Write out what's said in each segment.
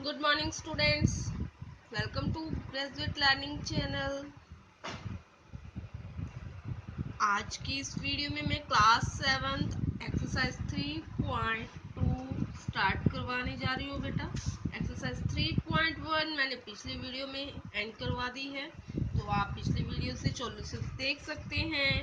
Good morning students, welcome to graduate learning channel. आज की इस वीडियो में मैं क्लास 7 एक्सरसाइज 3.2 स्टार्ट करवाने जा रही हूँ बेटा। एक्सरसाइज 3.1 मैंने पिछली वीडियो में एंड करवा दी है, तो आप पिछली वीडियो से सॉल्यूशन देख सकते हैं।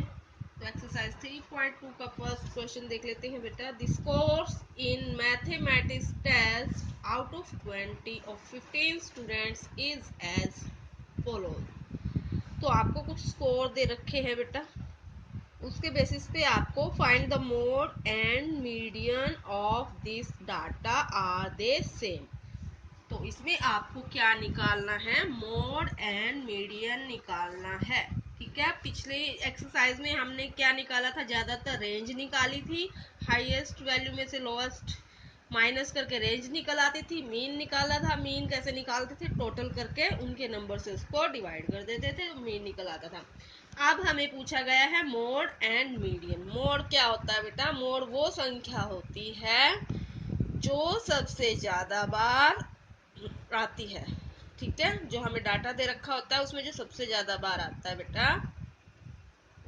तो एक्सरसाइज 3.2 का फर्स्ट क्वेश्चन देख लेते हैं बेटा। The scores in mathematics test out of 20 of 15 students is as follows. तो आपको कुछ स्कोर दे रखे हैं बेटा, उसके बेसिस पे आपको find the mode and median of this data are they same. तो इसमें आपको क्या निकालना है, मोड एंड मीडियन निकालना है। ठीक है, पिछले एक्सरसाइज में हमने क्या निकाला था, ज्यादातर रेंज निकाली थी, हाईएस्ट वैल्यू में से लोएस्ट माइनस करके रेंज निकल आती थी। मीन निकाला था, मीन कैसे निकालते थे, टोटल करके उनके नंबर से उसको डिवाइड कर देते थे, मीन निकल आता था। अब हमें पूछा गया है मोड एंड मीडियन। मोड क्या होता है बेटा, मोड वो संख्या होती है जो सबसे ज्यादा बार आती है। ठीक है, जो हमें डाटा दे रखा होता है उसमें जो सबसे ज्यादा बार आता है बेटा,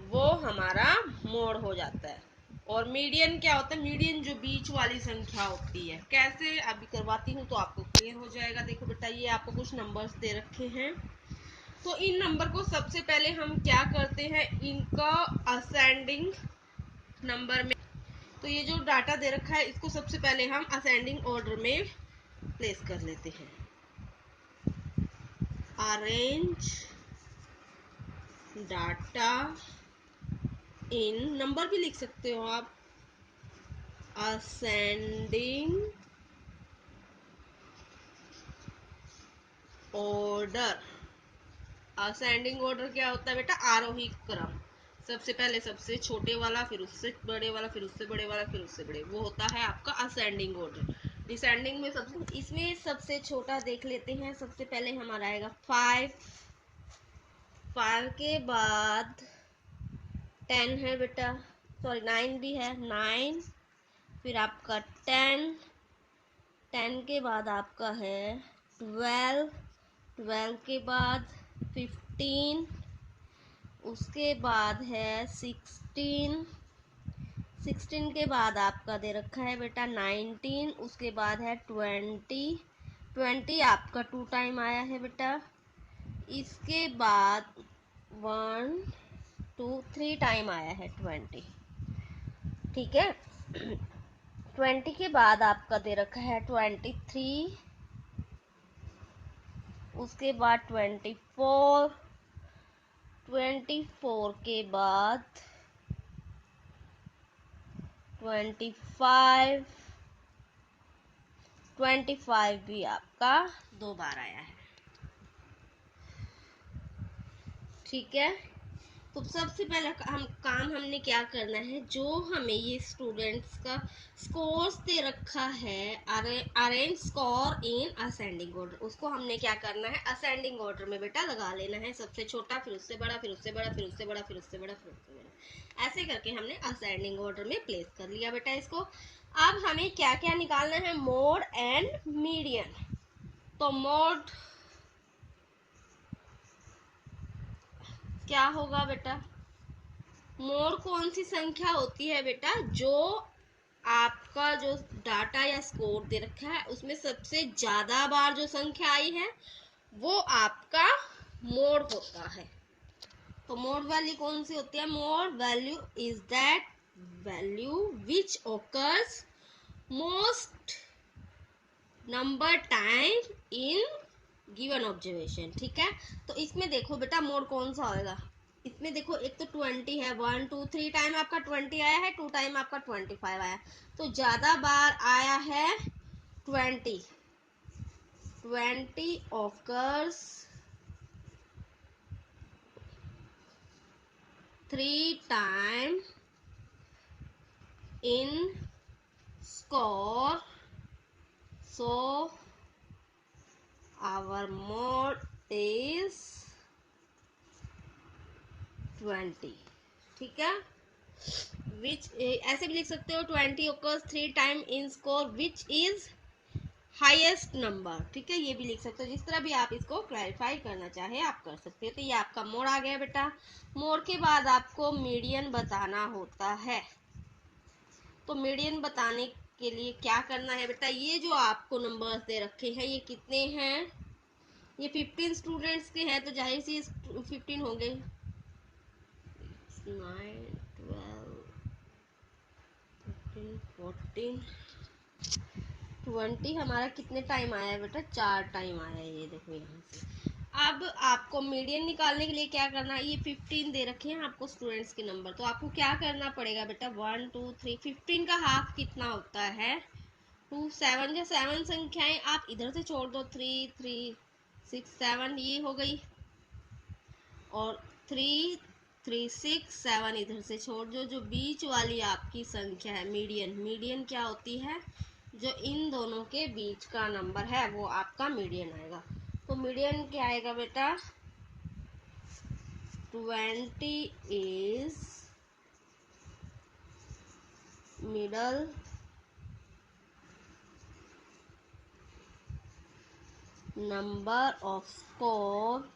वो हमारा मोड हो जाता है। और मीडियन क्या होता है, मीडियन जो बीच वाली संख्या होती है। कैसे, अभी करवाती हूँ तो आपको क्लियर हो जाएगा। देखो बेटा, ये आपको कुछ नंबर्स दे रखे हैं, तो इन नंबर को सबसे पहले हम क्या करते हैं, इनका असेंडिंग नंबर में, तो ये जो डाटा दे रखा है इसको सबसे पहले हम असेंडिंग ऑर्डर में प्लेस कर लेते हैं। अरेंज डाटा इन, नंबर भी लिख सकते हो आप, असेंडिंग ऑर्डर। असेंडिंग ऑर्डर क्या होता है बेटा, आरोही क्रम। सबसे पहले सबसे छोटे वाला, फिर उससे बड़े वाला, फिर उससे बड़े वाला, फिर उससे बड़े, वो होता है आपका असेंडिंग ऑर्डर। डिसेंडिंग में सबसे, इसमें सबसे छोटा देख लेते हैं। सबसे पहले हमारा आएगा 5, 5 के बाद 10 है बेटा, सॉरी 9 भी है, 9, फिर आपका 10, 10 के बाद आपका है 12, 12 के बाद 15, उसके बाद है 16, 16 के बाद आपका दे रखा है बेटा 19, उसके बाद है 20, 20 आपका 2 टाइम आया है बेटा। इसके बाद 1 2 3 टाइम आया है 20। ठीक है, 20 के बाद आपका दे रखा है 23, उसके बाद 24, 24 के बाद 25, 25 भी आपका 2 बार आया है। ठीक है, तो सबसे पहला हमने क्या करना है, जो हमें ये स्टूडेंट्स का स्कोर्स दे रखा है, arrange score in ascending order, उसको हमने क्या करना है, असेंडिंग ऑर्डर में बेटा लगा लेना है। सबसे छोटा, फिर उससे बड़ा, फिर उससे बड़ा, फिर उससे बड़ा, फिर उससे बड़ा, फिर उससे बड़ा, ऐसे करके हमने असेंडिंग ऑर्डर में प्लेस कर लिया बेटा इसको। अब हमें क्या क्या निकालना है, मोड एंड मीडियन। तो मोड क्या होगा बेटा, मोड कौन सी संख्या होती है बेटा, जो आपका जो डाटा या स्कोर दे रखा है उसमें सबसे ज्यादा बार जो संख्या आई है वो आपका मोड होता है। तो मोड वैल्यू कौन सी होती है, mode value is that value which occurs most number time in given observation. ठीक है, तो इसमें देखो बेटा मोड कौन सा होगा, इसमें देखो एक तो 20 है, 1 2 3 टाइम आपका 20 आया है, 2 टाइम आपका 25 आया, तो ज्यादा बार आया है 20, 20 occurs 3 time in score, so our mode is 20। ठीक है, विच ऐसे भी लिख सकते हो, 20 occurs 3 time in score which is highest number, ठीक है, ये भी लिख सकते हो। जिस तरह भी आप इसको क्लैरिफाई करना चाहे आप कर सकते हो। तो ये आपका मोड आ गया बेटा। मोड के बाद आपको मीडियन बताना होता है। तो मीडियन बताने के लिए क्या करना है बेटा, ये जो आपको नंबर्स दे रखे हैं ये कितने हैं, ये 15 स्टूडेंट्स के हैं, तो जाहिर सी 15 होंगे। 9 12 13 14 20 हमारा कितने टाइम आया है बेटा, 4 टाइम आया है। ये देखो यहाँ से। अब आपको मीडियन निकालने के लिए क्या करना है, ये 15 दे रखे हैं आपको स्टूडेंट्स के नंबर, तो आपको क्या करना पड़ेगा बेटा, 1 2 3 15 का हाफ कितना होता है 2 7 या 7 संख्याएं आप इधर से छोड़ दो, 3 3 6 7 ये हो गई, और 3 3 6 7 इधर से छोड़ दो। जो बीच वाली आपकी संख्या है मीडियन, मीडियन क्या होती है, जो इन दोनों के बीच का नंबर है वो आपका मीडियन आएगा। तो मीडियन क्या आएगा बेटा, 20 is middle number off score,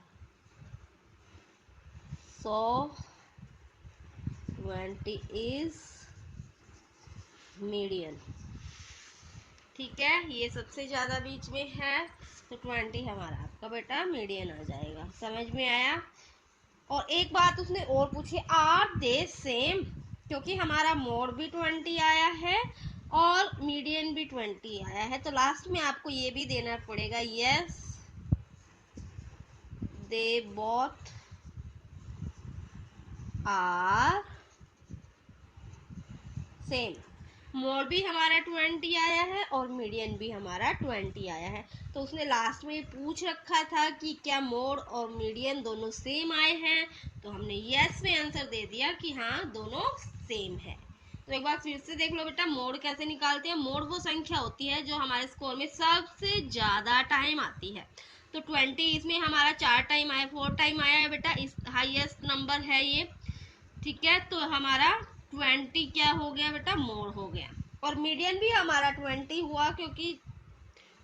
so 20 is median, ठीक है। ये सबसे ज्यादा बीच में है तो 20 हमारा आपका बेटा मीडियन आ जाएगा। समझ में आया। और एक बात उसने और पूछी, आर दे सेम, क्योंकि हमारा मोड भी 20 आया है और मीडियन भी 20 आया है, तो लास्ट में आपको ये भी देना पड़ेगा, yes they both are same. मोड भी हमारा 20 आया है और मीडियन भी हमारा 20 आया है, तो उसने लास्ट में पूछ रखा था कि क्या मोड और मीडियन दोनों सेम आए हैं, तो हमने यस में आंसर दे दिया कि हाँ दोनों सेम है। तो एक बार फिर से देख लो बेटा, मोड कैसे निकालते हैं। मोड वो संख्या होती है जो हमारे स्कोर में सबसे ज्यादा टाइम आती है। तो 20 इसमें हमारा 4 टाइम आया, 4 टाइम आया है बेटा, इस हाईएस्ट नंबर है ये, ठीक है। तो हमारा 20 क्या हो गया बेटा, मोड हो गया। और मीडियन भी हमारा 20 हुआ, क्योंकि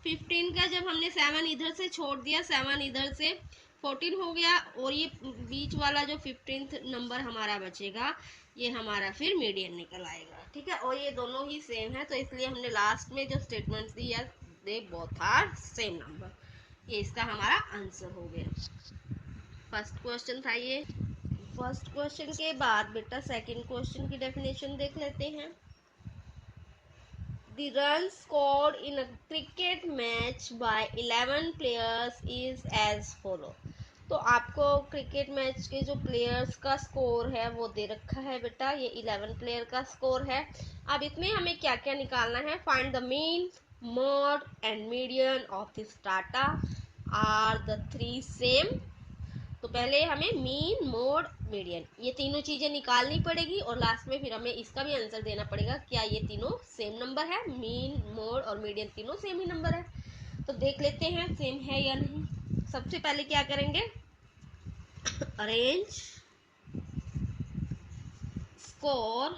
15 का जब हमने 7 इधर से छोड़ दिया, 7 इधर से 14 हो गया, और ये बीच वाला जो 15th नंबर हमारा बचेगा ये हमारा फिर मीडियन निकल आएगा, ठीक है। और ये दोनों ही सेम है, तो इसलिए हमने लास्ट में जो स्टेटमेंट दिया, they both are same number, ये इसका हमारा आंसर हो गया। फर्स्ट क्वेश्चन था ये। फर्स्ट क्वेश्चन के बाद बेटा सेकंड क्वेश्चन की डेफिनेशन देख लेते हैं। The runs scored in a cricket match by 11 players is as follow। तो आपको क्रिकेट मैच के जो प्लेयर्स का स्कोर है वो दे रखा है बेटा, ये 11 प्लेयर का स्कोर है। अब इसमें हमें क्या क्या निकालना है, find the mean, mode and median of this data, are the three same. तो पहले हमें मीन, मोड, मीडियन, ये तीनों चीजें निकालनी पड़ेगी, और लास्ट में फिर हमें इसका भी आंसर देना पड़ेगा क्या ये तीनों सेम नंबर है, मीन, मोड और मीडियन तीनों सेम ही नंबर है। तो देख लेते हैं सेम है या नहीं। सबसे पहले क्या करेंगे, arrange score,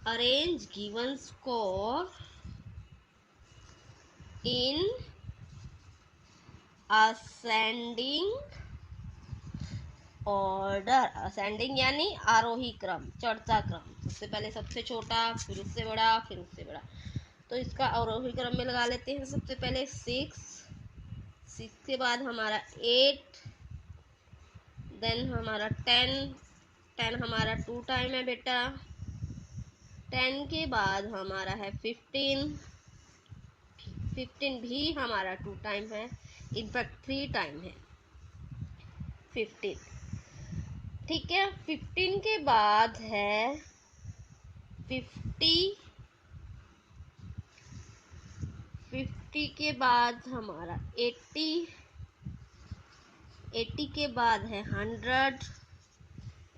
arrange given score in ascending order. Ascending यानी आरोही क्रम, चढ़ता क्रम, सबसे पहले सबसे छोटा, फिर उससे बड़ा, फिर उससे बड़ा। तो इसका आरोही क्रम में लगा लेते हैं। सबसे पहले 6 के बाद हमारा 8, देन हमारा 10 हमारा 2 टाइम है बेटा, 10 के बाद हमारा है 15 भी हमारा 2 टाइम है, इनफैक्ट 3 टाइम है 15, ठीक है। 15 के बाद है 50 के बाद हमारा 80 के बाद है 100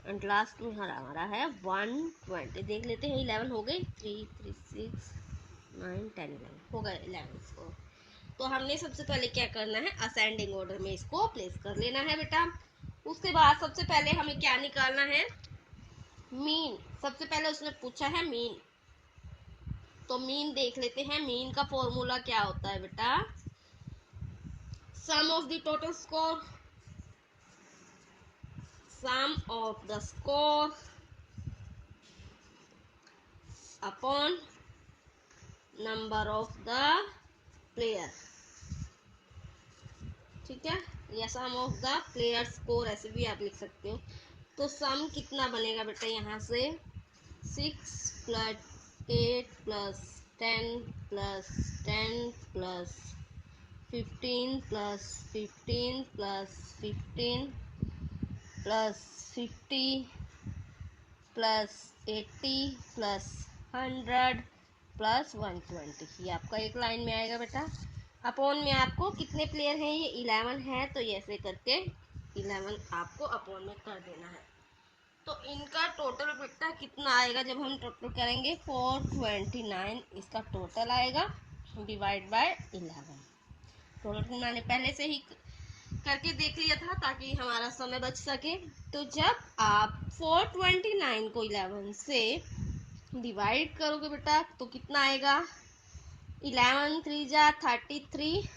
एंड लास्ट में हमारा है 120। देख लेते हैं, 11 हो गए, 3 3 6 9 10 11 हो गए 11 स्कोर। तो हमने सबसे पहले क्या करना है, असेंडिंग ऑर्डर में इसको प्लेस कर लेना है बेटा। उसके बाद सबसे पहले हमें क्या निकालना है, मीन। सबसे पहले उसने पूछा है मीन, तो मीन देख लेते हैं। मीन का फॉर्मूला क्या होता है बेटा? Sum of the total score, sum of the score upon number of the player, ठीक है, या sum of the player score ऐसे भी आप लिख सकते हो। तो सम कितना बनेगा बेटा? यहाँ से 6 + 8 + 10 + 10 + 15 + 15 + 15 + 50 + 80 + 100 + 120, ये आपका एक लाइन में आएगा बेटा। अपॉन में आपको कितने प्लेयर हैं? ये 11 है, तो ऐसे करके 11 आपको अपॉन में कर देना है। तो इनका टोटल बेटा कितना आएगा? जब हम टोटल करेंगे 429 इसका टोटल आएगा, डिवाइड बाय 11। टोटल मैंने पहले से ही करके देख लिया था ताकि हमारा समय बच सके। तो जब आप 429 को 11 से डिवाइड करोगे बेटा तो कितना आएगा? 11 3 जा 33,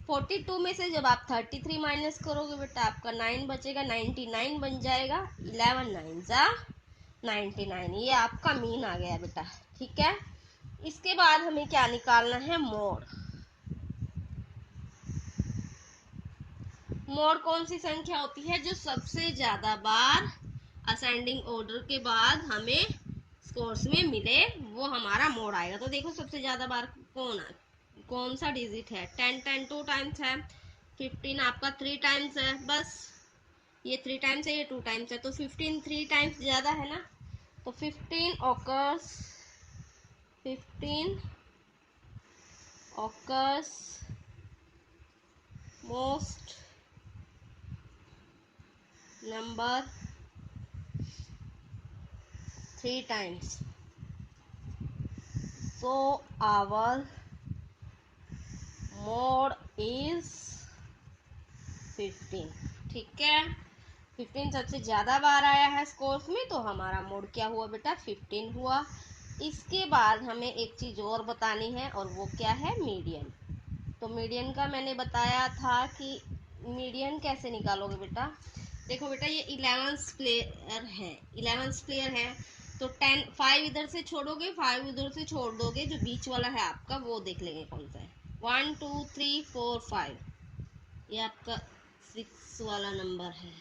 42 में से जब आप 33 माइनस करोगे बेटा आपका 9 बचेगा, 99 बन जाएगा। 11 9 जा 99, ये आपका मीन आ गया बेटा, ठीक है। इसके बाद हमें क्या निकालना है? मोड। मोड कौन सी संख्या होती है? जो सबसे ज्यादा बार असेंडिंग ऑर्डर के बाद हमें स्कोर्स में मिले, वो हमारा मोड आएगा। तो देखो सबसे ज्यादा बार कौन सा डिजिट है? 10 10 2 टाइम्स है, 15 आपका 3 टाइम्स है, बस ये 3 टाइम्स है, ये 2 टाइम्स है, तो 15 3 टाइम्स ज्यादा है ना। तो 15 occurs most number 3 times, so our mode is 15, ठीक है। 15 सबसे ज्यादा बार आया है स्कोर्स में, तो हमारा मोड क्या हुआ बेटा? 15 हुआ। इसके बाद हमें एक चीज और बतानी है, और वो क्या है? मीडियन। तो मीडियन का मैंने बताया था कि मीडियन कैसे निकालोगे बेटा। देखो बेटा ये 11 प्लेयर है, 11 प्लेयर है, तो 10 5 इधर से छोड़ोगे, 5 उधर से छोड़ दोगे, जो बीच वाला है आपका वो देख लेंगे कौन सा है। 1 2 3 4 5, ये आपका 6 वाला नंबर है।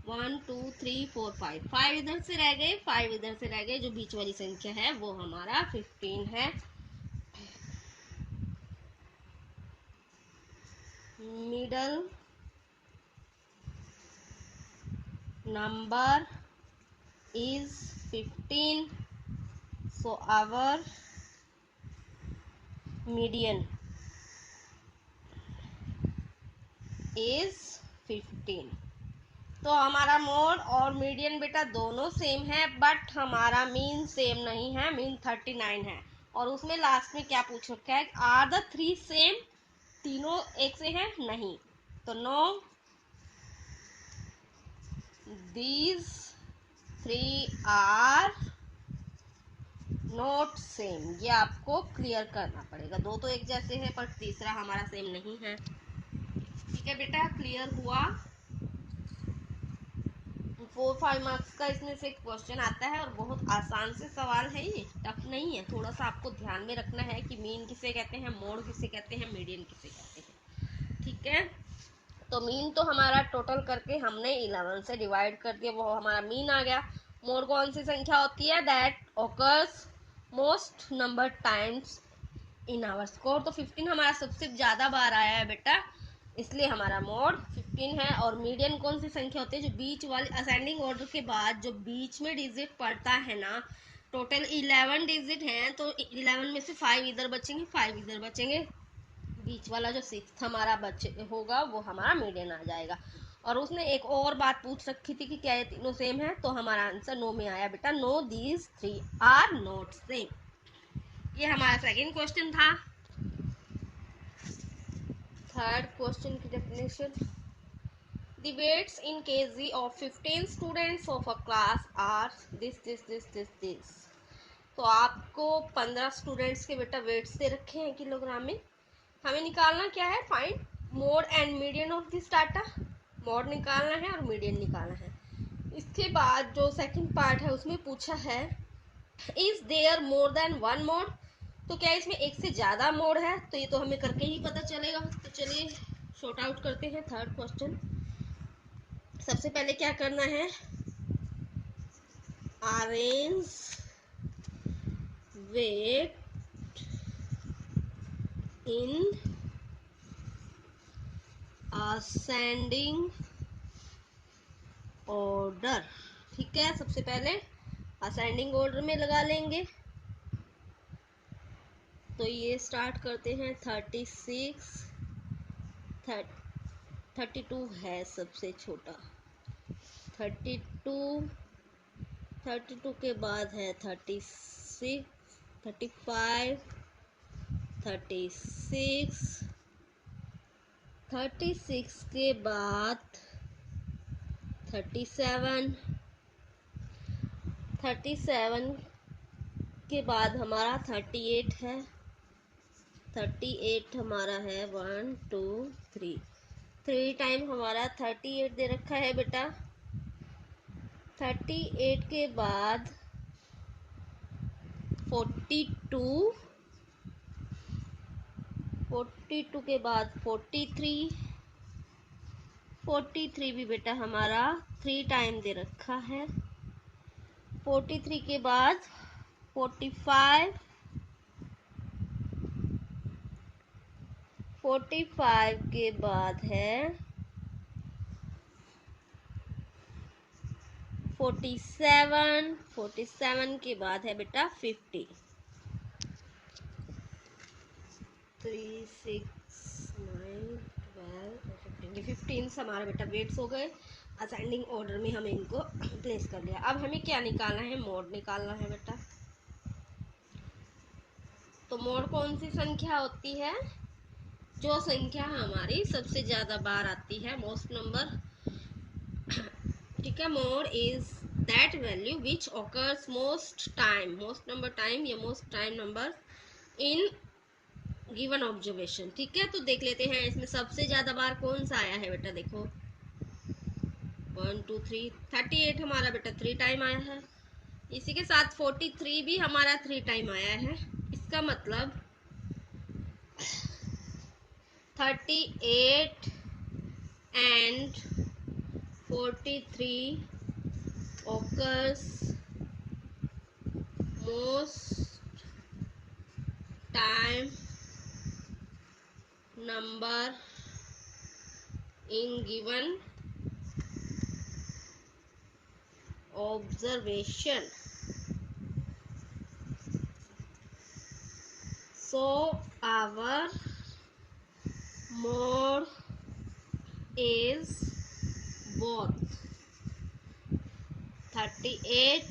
1 2 3 4 5, 5 इधर से रह गए, 5 इधर से रह गए, जो बीच वाली संख्या है वो हमारा 15 है। Middle number is 15, so our median is 15। तो हमारा मोड और मीडियन बेटा दोनों सेम है, बट हमारा मीन सेम नहीं है, मीन 39 है। और उसमें लास्ट में क्या पूछ रखा है? Are the 3 same? तीनों एक से हैं? नहीं, तो no these 3 are not same, ये आपको क्लियर करना पड़ेगा। दो तो एक जैसे हैं पर तीसरा हमारा सेम नहीं है, ठीक है बेटा। क्लियर हुआ? 4-5 मार्क्स का इसमें से क्वेश्चन आता है, और बहुत आसान से सवाल है, ये टफ नहीं है। थोड़ा सा आपको ध्यान में रखना है कि मीन किसे कहते हैं, मोड किसे कहते हैं, मीडियन किसे कहते हैं, ठीक है। तो मीन तो हमारा टोटल करके हमने 11 से डिवाइड कर दिया, वो हमारा मीन आ गया। मोड कौन सी संख्या होती है? That occurs most number times in our score. तो 15 हमारा सबसे ज्यादा बार आया है बेटा, इसलिए हमारा मोड 15 है। और मीडियन कौन सी संख्या होती है? जो बीच वाले असेंडिंग ऑर्डर के बाद जो बीच में डिजिट पड़ता है ना, टोटल 11 डिजिट हैं, तो 11 में से 5 इधर बचेंगे, 5 इधर बचेंगे, बीच वाला जो 6 हमारा बचे होगा वो हमारा मीडियन आ जाएगा। और उसने एक और बात पूछ रखी थी कि क्या ये तीनों सेम है, तो हमारा आंसर नो में आया बेटा। No these 3 are not same, ये हमारा सेकंड क्वेश्चन था। थर्ड क्वेश्चन की definition, the weights in kg of 15 students of a class are this. तो आपको 15 स्टूडेंट्स के बेटा वेट्स दे रखे हैं किलोग्राम में। हमें निकालना क्या है, find mode and median of this data. Mode निकालना है और मीडियन निकालना है। इसके बाद जो सेकंड पार्ट है उसमें पूछा है is there more than one mode, तो क्या इसमें एक से ज्यादा मोड है, तो ये तो हमें करके ही पता चलेगा। तो चलिए शॉर्ट आउट करते हैं थर्ड क्वेश्चन। सबसे पहले क्या करना है, arrange weight in ascending order. ठीक है, सबसे पहले असेंडिंग ऑर्डर में लगा लेंगे। तो ये स्टार्ट करते हैं 36, 32 है सबसे छोटा, 32 के बाद है 36, 35, 36 के बाद 37 के बाद हमारा 38 है, 38 हमारा है 1 2 3 टाइम हमारा 38 दे रखा है बेटा। 38 के बाद 42 के बाद 43 भी बेटा हमारा 3 टाइम दे रखा है। 43 के बाद 45 के बाद है 47 के बाद है बेटा 50। 3 6 9 12 15 15 हमारा बेटा वेट्स हो गए। असेंडिंग ऑर्डर में हमें इनको प्लेस कर लिया। अब हमें क्या निकालना है, मोड निकालना है बेटा। तो मोड कौन सी संख्या होती है, जो संख्या हमारी सबसे ज्यादा बार आती है, मोस्ट नंबर। ठीक है, mode is that value which occurs most number time या most time number in given observation. ठीक है, तो देख लेते हैं इसमें सबसे ज्यादा बार कौन सा आया है बेटा। देखो 1 2 3 38 हमारा बेटा 3 टाइम आया है। इसी के साथ 43 भी हमारा 3 टाइम आया है। इसका मतलब 38 and 43 occurs most time number in given observation. So our mode is both 38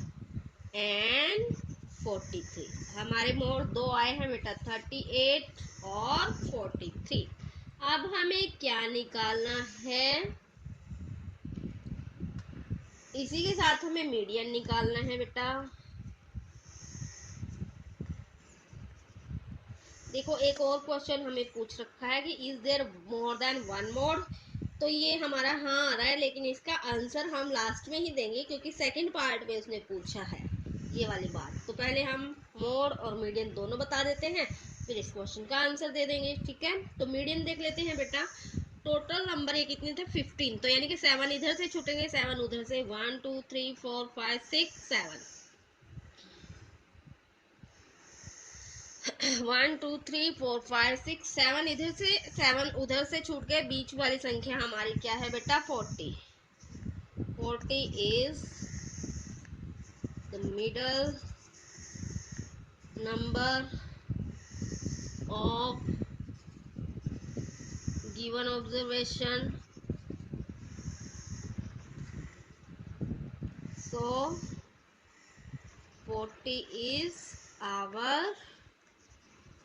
and 43। हमारे मोड दो आए हैं बेटा, 38 और 43। अब हमें क्या निकालना है, इसी के साथ हमें मीडियन निकालना है बेटा। देखो एक और क्वेश्चन हमें पूछ रखा है कि is there more than one mode, तो ये हमारा हाँ आ रहा है, लेकिन इसका आंसर हम लास्ट में ही देंगे क्योंकि सेकंड पार्ट में उसने पूछा है ये वाली बात। तो पहले हम मोड और मीडियन दोनों बता देते हैं, फिर इस क्वेश्चन का आंसर दे देंगे। ठीक है, तो मीडियन देख लेते हैं बेटा। टोटल नंबर ये कितने थे, 15, तो यानी कि 7 इधर से छूटेंगे, 7 उधर से, 1 2 3 4 5 6 7 1 2 3 4 5 6 7 इधर से, 7 उधर से छूट गए। बीच वाली संख्या हमारी क्या है बेटा, 40 is the middle number of given observation. So 40 is our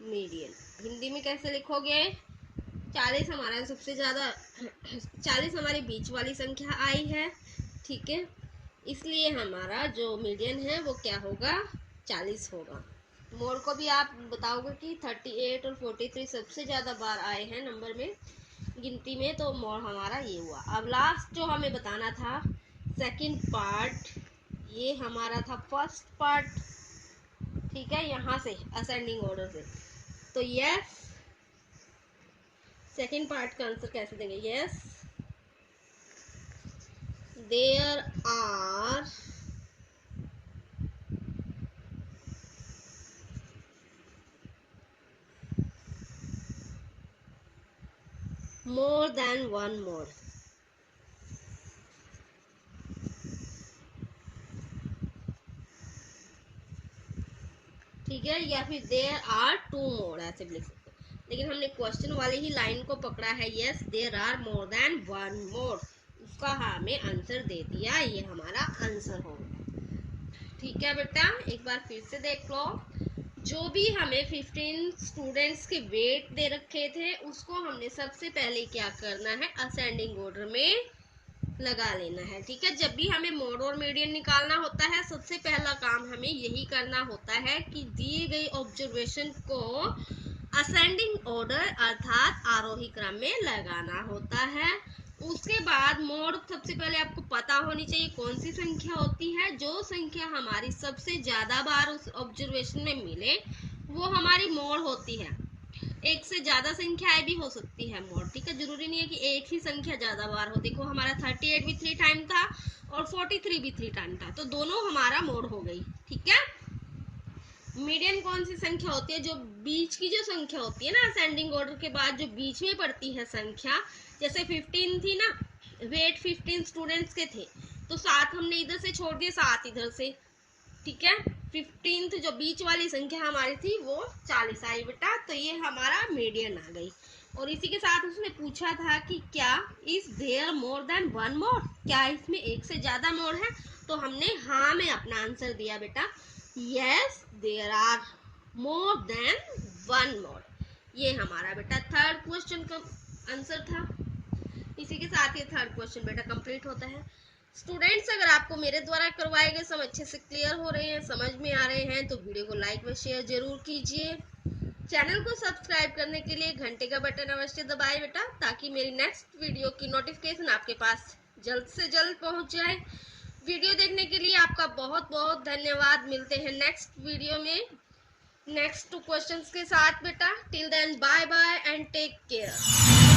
median. Hindi में कैसे लिखोगे, 40 हमारा सबसे ज्यादा 40 हमारी बीच वाली संख्या आई है। ठीक है, इसलिए हमारा जो मीडियन है वो क्या होगा, 40 होगा। मोड को भी आप बताओगे कि 38 और 43 सबसे ज़्यादा बार आए हैं नंबर में, गिनती में, तो मोड हमारा ये हुआ। अब लास्ट जो हमें बताना था सेकंड पार्ट, ये हमारा था फर्स्ट पार्ट, ठीक है, यहाँ से असेंडिंग ऑर्डर से। तो यस, सेकंड पार्ट का आंसर कैसे देंगे? Yes, there are more than one mode। ठीक है, या फिर देयर आर 2 मोड, ऐसे भी लिख सकते हैं, लेकिन हमने क्वेश्चन वाली ही लाइन को पकड़ा है। Yes, there are more than 1 mode, उसका हमें आंसर दे दिया, ये हमारा आंसर हो गया। ठीक है बेटा, एक बार फिर से देख लो। जो भी हमें 15 स्टूडेंट्स के वेट दे रखे थे, उसको हमने सबसे पहले क्या करना है, असेंडिंग ऑर्डर में लगा लेना है। ठीक है, जब भी हमें मोड और मीडियन निकालना होता है, सबसे पहला काम हमें यही करना होता है कि दिए गई ऑब्जर्वेशन को असेंडिंग ऑर्डर अर्थात आरोही क्रम में लगाना होता है। उसके बाद मोड, सबसे पहले आपको पता होनी चाहिए कौन सी संख्या होती है। जो संख्या हमारी सबसे ज्यादा बार उस ऑब्जर्वेशन में मिले वो हमारी मोड होती है। एक से ज्यादा संख्याएं भी हो सकती है मोड, ठीक है, जरूरी नहीं है कि एक ही संख्या ज्यादा बार हो। देखो हमारा 38 भी 3 टाइम था और 43 भी 3 टाइम था, तो दोनों हमारा मोड हो गई। ठीक है, मीडियन कौन सी संख्या होती है? जो बीच की जो संख्या होती है ना, असेंडिंग ऑर्डर के बाद जो बीच में पड़ती है संख्या, जैसे 15 थी ना, वेट 15 स्टूडेंट्स के थे, तो 7 हमने इधर से छोड़ दिए, 7 इधर से। ठीक है, 15th जो बीच वाली संख्या हमारी थी वो 40 आई बेटा, तो ये हमारा मीडियन आ गई। और इसी के साथ उसने पूछा था कि क्या is there more than 1 mode, क्या इसमें एक से ज्यादा मोड है? तो हमने हाँ में अपना आंसर दिया बेटा, yes there are more than 1 mode. ये हमारा बेटा थर्ड क्वेश्चन का आंसर था। इसी के साथ ये थर्ड क्वेश्चन बेटा कंप्लीट होता है। स्टूडेंट्स, अगर आपको मेरे द्वारा करवाए गए सब अच्छे से क्लियर हो रहे हैं, समझ में आ रहे हैं, तो वीडियो को लाइक व शेयर जरूर कीजिए। चैनल को सब्सक्राइब करने के लिए घंटे का बटन अवश्य दबाएं बेटा, ताकि मेरी नेक्स्ट वीडियो की नोटिफिकेशन आपके पास जल्द से जल्द पहुंच जाए। वीडियो देखने के लिए आपका बहुत बहुत धन्यवाद। मिलते हैं नेक्स्ट वीडियो में नेक्स्ट 2 क्वेश्चंस के साथ बेटा। Till then bye bye and take care.